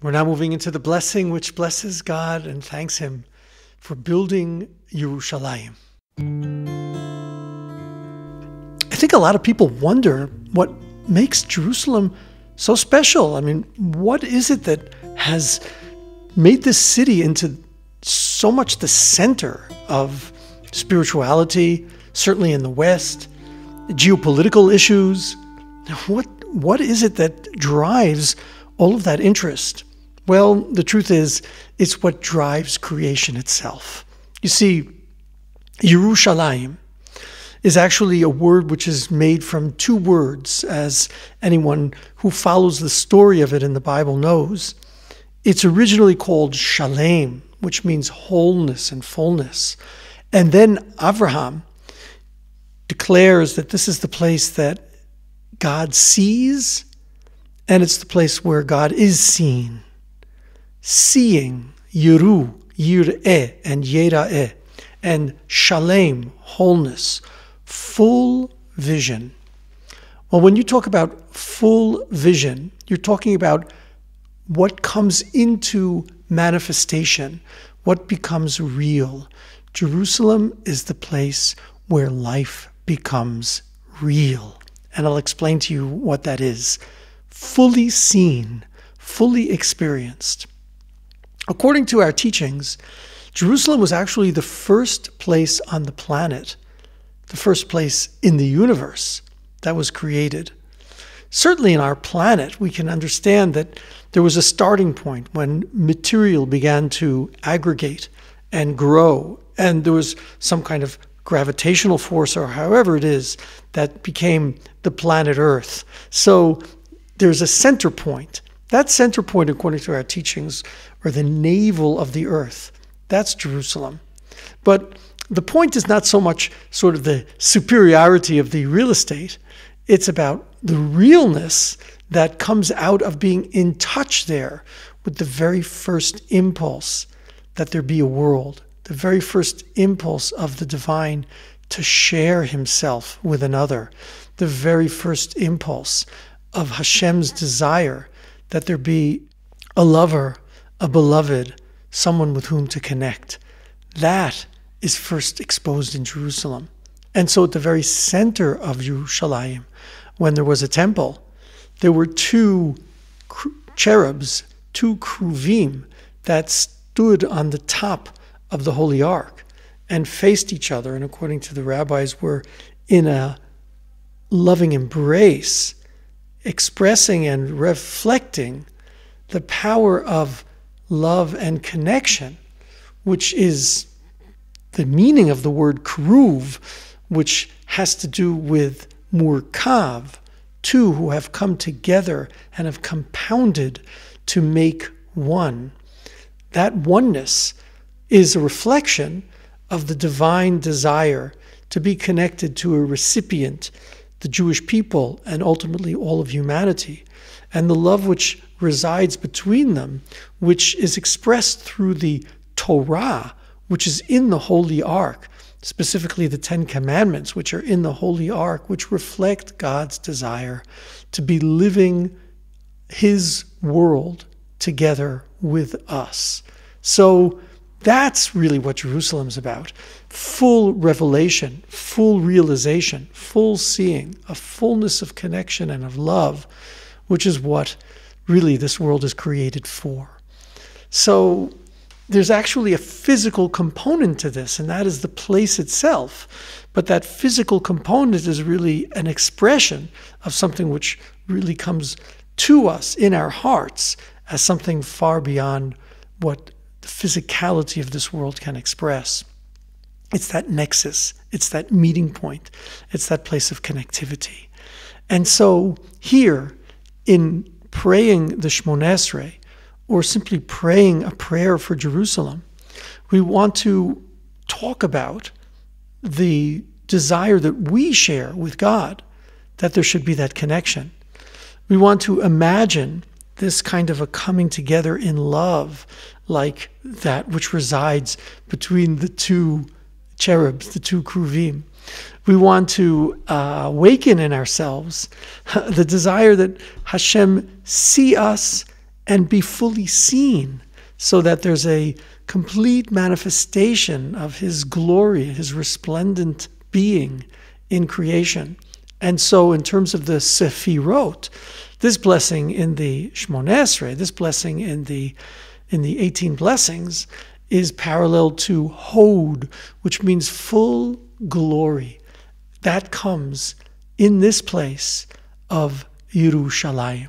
We're now moving into the blessing which blesses God and thanks Him for building Yerushalayim. I think a lot of people wonder what makes Jerusalem so special. I mean, what is it that has made this city into so much the center of spirituality, certainly in the West, geopolitical issues? What is it that drives all of that interest? Well, the truth is, it's what drives creation itself. You see, Yerushalayim is actually a word which is made from two words, as anyone who follows the story of it in the Bible knows. It's originally called Shalem, which means wholeness and fullness. And then Abraham declares that this is the place that God sees, and it's the place where God is seen. Seeing, Yeru, Yir'eh, and Yera'eh, and Shalem, wholeness, full vision. Well, when you talk about full vision, you're talking about what comes into manifestation, what becomes real. Jerusalem is the place where life becomes real. And I'll explain to you what that is. Fully seen, fully experienced. According to our teachings, Jerusalem was actually the first place on the planet, the first place in the universe that was created. Certainly in our planet, we can understand that there was a starting point when material began to aggregate and grow, and there was some kind of gravitational force, or however it is, that became the planet Earth. So there's a center point. That center point, according to our teachings, or the navel of the earth. That's Jerusalem. But the point is not so much sort of the superiority of the real estate. It's about the realness that comes out of being in touch there with the very first impulse that there be a world, the very first impulse of the divine to share himself with another, the very first impulse of Hashem's desire that there be a lover, a beloved, someone with whom to connect. That is first exposed in Jerusalem. And so at the very center of Yerushalayim, when there was a temple, there were two cherubs, two kruvim, that stood on the top of the Holy Ark and faced each other, and according to the rabbis, were in a loving embrace, expressing and reflecting the power of love and connection, which is the meaning of the word kruv, which has to do with murkav, two who have come together and have compounded to make one. That oneness is a reflection of the divine desire to be connected to a recipient, the Jewish people, and ultimately all of humanity, and the love which resides between them, which is expressed through the Torah, which is in the Holy Ark, specifically the Ten Commandments, which are in the Holy Ark, which reflect God's desire to be living His world together with us. So that's really what Jerusalem's about. Full revelation, full realization, full seeing, a fullness of connection and of love, which is what really this world is created for. So there's actually a physical component to this, and that is the place itself. But that physical component is really an expression of something which really comes to us in our hearts as something far beyond what the physicality of this world can express. It's that nexus. It's that meeting point. It's that place of connectivity. And so here, in praying the Shmoneh Esrei, or simply praying a prayer for Jerusalem, we want to talk about the desire that we share with God, that there should be that connection. We want to imagine this kind of a coming together in love, like that which resides between the two cherubs, the two kruvim. We want to awaken in ourselves the desire that Hashem see us and be fully seen, so that there's a complete manifestation of His glory, His resplendent being in creation. And so in terms of the Sefirot, this blessing in the Shmoneh Esrei, this blessing in the 18 blessings, is parallel to Hod, which means full glory. That comes in this place of Yerushalayim.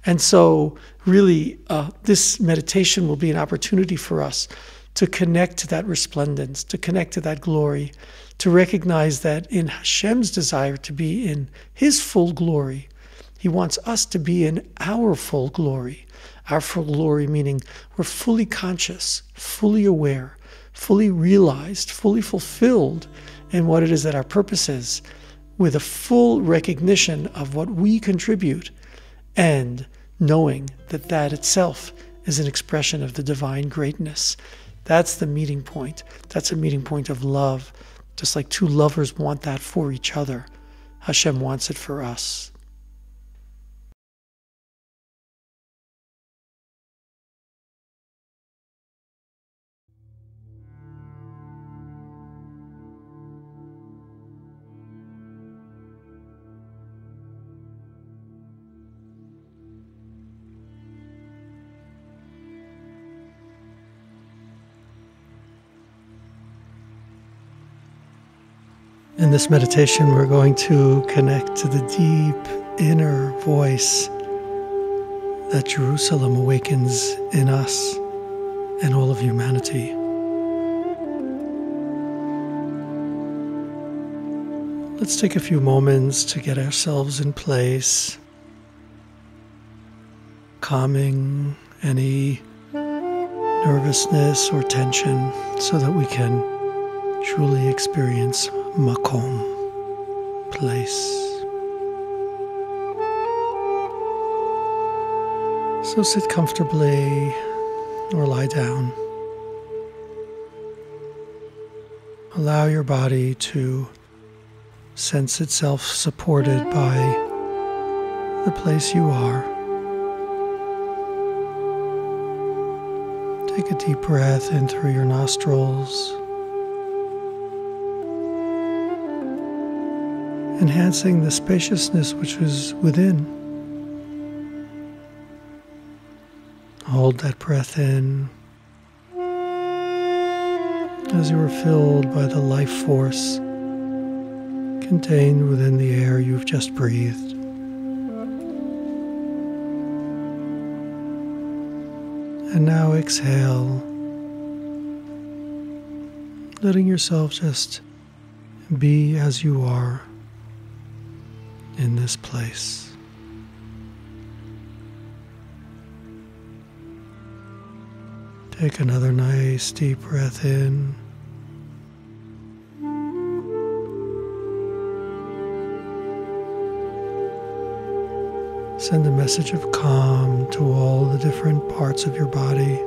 And so really this meditation will be an opportunity for us to connect to that resplendence, to connect to that glory, to recognize that in Hashem's desire to be in His full glory, He wants us to be in our full glory. Our full glory meaning we're fully conscious, fully aware, fully realized, fully fulfilled in what it is that our purpose is, with a full recognition of what we contribute, and knowing that that itself is an expression of the divine greatness. That's the meeting point. That's a meeting point of love. Just like two lovers want that for each other, Hashem wants it for us. In this meditation, we're going to connect to the deep inner voice that Jerusalem awakens in us and all of humanity. Let's take a few moments to get ourselves in place, calming any nervousness or tension so that we can truly experience Makom, place. So sit comfortably or lie down. Allow your body to sense itself supported by the place you are. Take a deep breath in through your nostrils, enhancing the spaciousness which is within. Hold that breath in as you are filled by the life force contained within the air you've just breathed. And now exhale, letting yourself just be as you are in this place. Take another nice deep breath in. Send a message of calm to all the different parts of your body.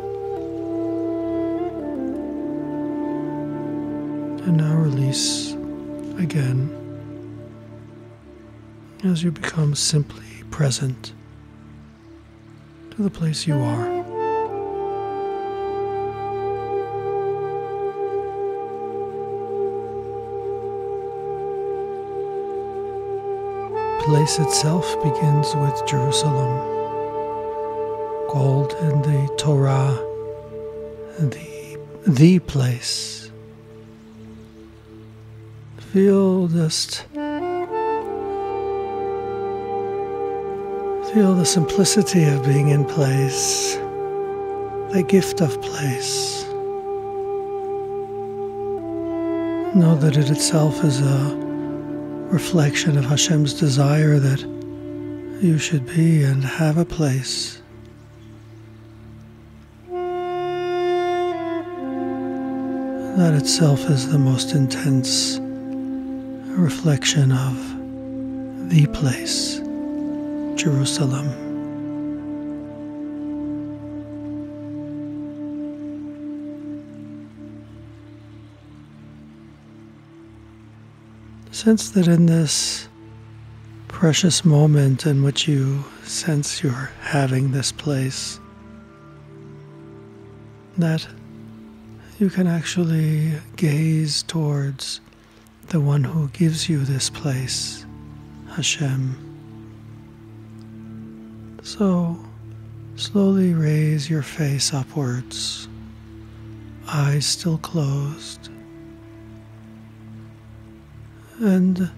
And now release again as you become simply present to the place you are. The place itself begins with Jerusalem, called in the Torah the place. Feel the simplicity of being in place, the gift of place. Know that it itself is a reflection of Hashem's desire that you should be and have a place. That itself is the most intense reflection of the place, Jerusalem. Sense that in this precious moment in which you sense you're having this place, that you can actually gaze towards the one who gives you this place, Hashem. So slowly raise your face upwards, eyes still closed, and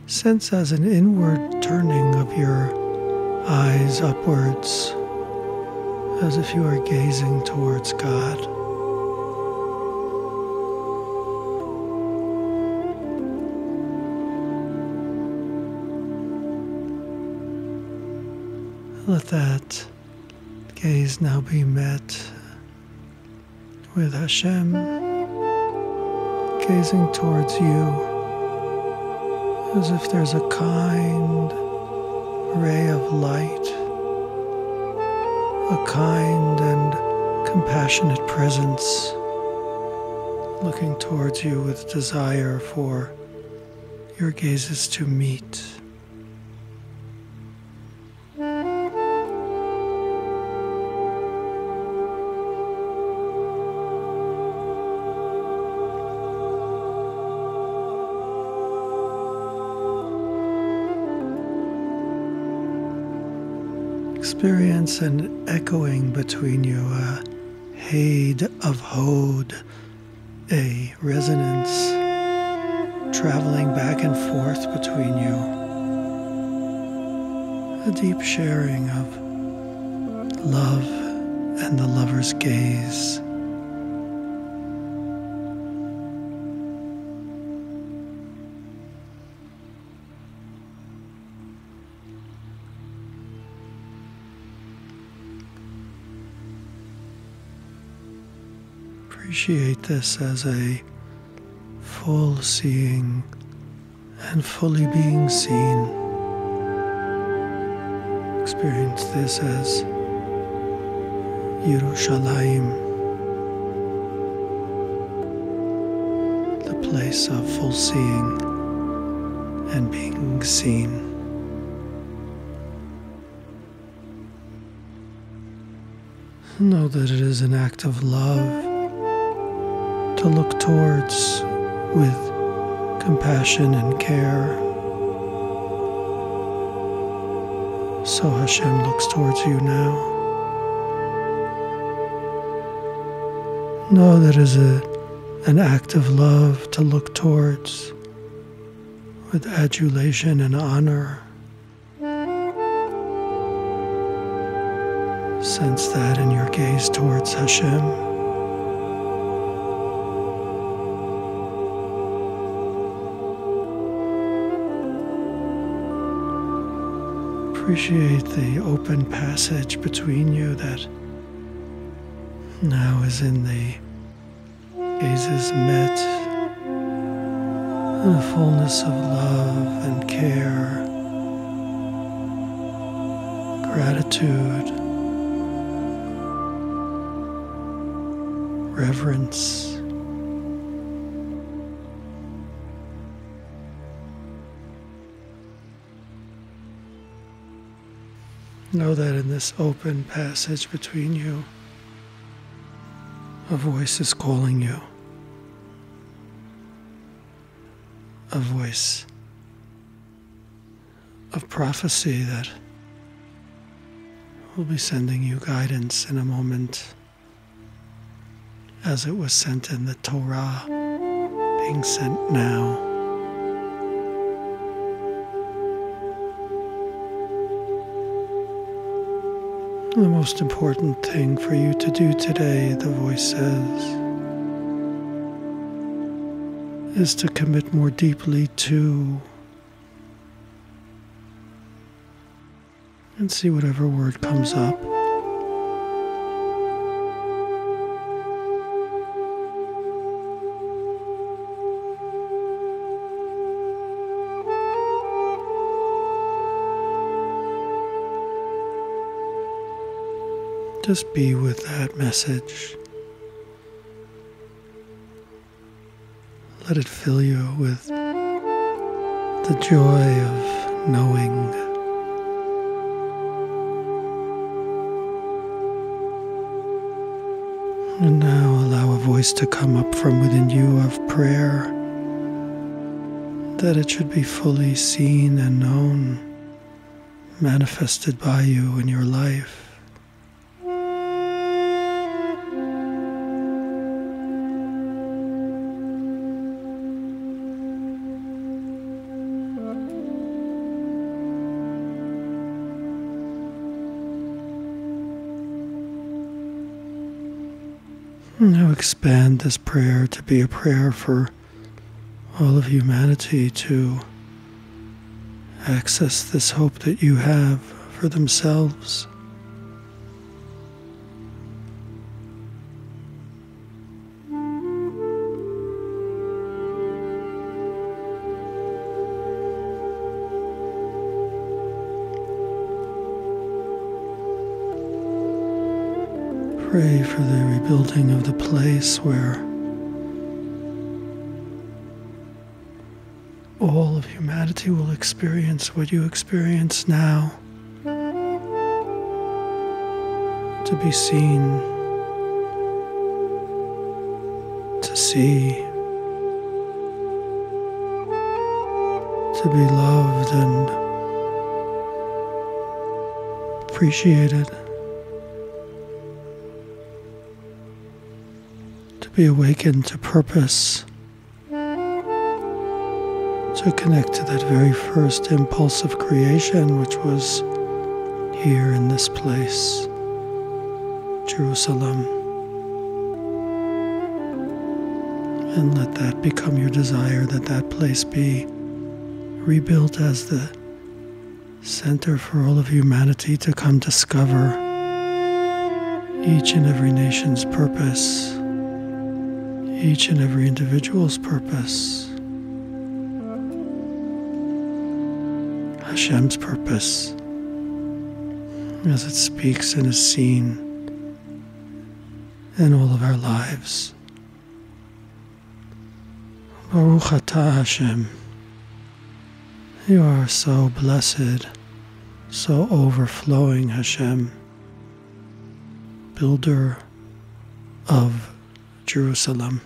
sense as an inward turning of your eyes upwards, as if you are gazing towards God. Let that gaze now be met with Hashem gazing towards you, as if there's a kind ray of light, a kind and compassionate presence looking towards you with desire for your gazes to meet. Experience an echoing between you, a Haid of Hod, a resonance traveling back and forth between you, a deep sharing of love and the lover's gaze. Appreciate this as a full seeing and fully being seen. Experience this as Yerushalayim, the place of full seeing and being seen. Know that it is an act of love to look towards with compassion and care. So Hashem looks towards you now. Know that it is an act of love to look towards with adulation and honor. Sense that in your gaze towards Hashem. Appreciate the open passage between you that now is in the gazes met in a fullness of love and care, gratitude, reverence. Know that in this open passage between you, a voice is calling you. A voice of prophecy that will be sending you guidance in a moment, as it was sent in the Torah, being sent now. The most important thing for you to do today, the voice says, is to commit more deeply to, and see whatever word comes up. Just be with that message. Let it fill you with the joy of knowing. And now allow a voice to come up from within you of prayer, that it should be fully seen and known, manifested by you in your life. Now expand this prayer to be a prayer for all of humanity to access this hope that you have for themselves. Pray for the rebuilding of the place where all of humanity will experience what you experience now. To be seen, to see, to be loved and appreciated. Be awakened to purpose, to connect to that very first impulse of creation, which was here in this place, Jerusalem. And let that become your desire, that that place be rebuilt as the center for all of humanity to come discover each and every nation's purpose, each and every individual's purpose, Hashem's purpose, as it speaks and is seen in all of our lives. Baruch atah Hashem. You are so blessed, so overflowing, Hashem, builder of Jerusalem.